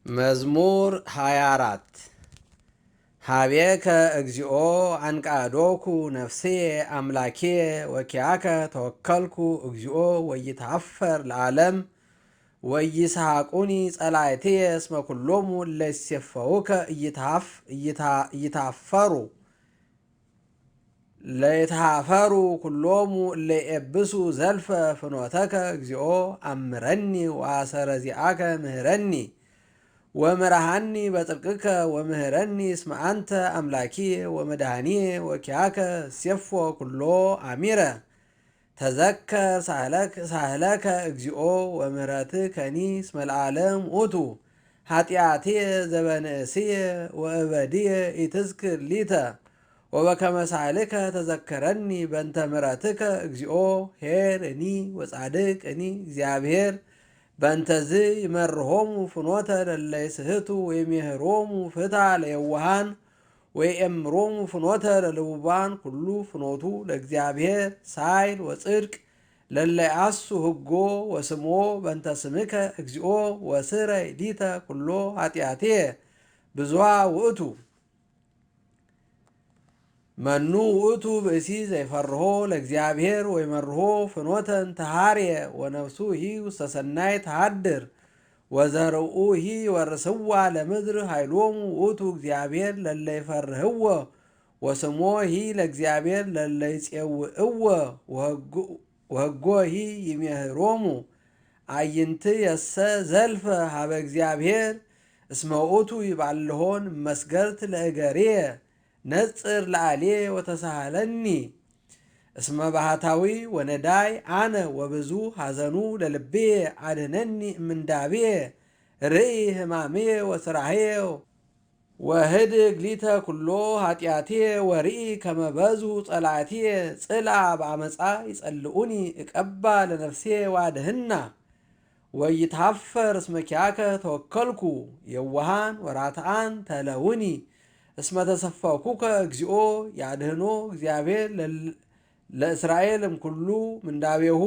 መዝሙር 24 ሀቤከ እግዚኦ አንቃዶኩ ነፍስየ አምላኬየ ወኪያከ ተወከልኩ እግዚኦ ወይትሐፈር ለዓለም ወይስሐቁኒ ጸላእትየ እስመ ኩሎሙ እለ ይሴፈውከ ለይትሃፈሩ ኩሎሙ እለ ይኤብሱ ዘልፈ ፍኖተከ እግዚኦ አምረኒ ወአሰረ ዚአከ ምህረኒ ወምርሃኒ በጽድቅከ ወምህረኒ እስመ አንተ አምላኪየ ወመድኃኒየ ወኪያከ እሴፎ ኩሎ አሚረ ተዘከር ሳህለከ እግዚኦ ወምህረትከኒ እስመ ለዓለም ውእቱ ኃጢአትየ ዘበንእስየ ወእበድየ ኢትዝክር ሊተ ወበከመ ሳህልከ ተዘከረኒ በእንተ ምሕረትከ እግዚኦ ኄርኒ ወጻድቅኒ እግዚአብሔር በእንተዝ ይመርሆሙ ፍኖተ ለእለ ይስሕቱ ወይሜህሮሙ ፍትሐ ለየዋሃን ወይእምሮሙ ፍኖተ ለልቡባን ኩሉ ፍኖቱ ለእግዚአብሔር ሳይል ወጽድቅ ለእለ ይአሱ ሕጎ ወስሞ በእንተ ስምከ እግዚኦ ወስረይ ዲተ ኩሎ ኃጢአትየ ብዙኃ ውእቱ መኑ ውእቱ ብእሲ ዘይፈርሆ ለእግዚአብሔር ወይመርሆ ፍኖተ እንተሃርየ ወነፍሱ ሂ ውስተ ሰናይ ተሃድር ወዘርኡ ሂ ወርስዋ ለምድር ኃይሎሙ ውእቱ እግዚአብሔር ለእለ ይፈርህዎ ወስሞ ሂ ለእግዚአብሔር ለእለ ይጼውዕዎ ወሕጎ ሂ ይሜህሮሙ አዕይንት የሰ ዘልፈ ሀበ እግዚአብሔር እስመ ውእቱ ይባልሆን መስገርት ለእገርየ ነጽር ለዓሌ ወተሳሃለኒ እስመ ባህታዊ ወነዳይ አነ ወብዙ ሐዘኑ ለልቤየ አድኅነኒ እምንዳቤየ ርኢ ሕማምየ ወስራህየ ወህድግ ሊተ ኩሎ ኃጢአትየ ወርኢ ከመ በዝሑ ጸላእትየ ጽልአ በአመፃ ይጸልኡኒ እቀባ ለነፍስየ ዋድህና ወይትሐፈር እስመ ኪያከ ተወከልኩ የዋሃን ወራትዓን ተለውኒ እስመ ተሰፈኩከ እግዚኦ ያድኅኖ እግዚአብሔር ለእስራኤል እምኩሉ ምንዳቤሁ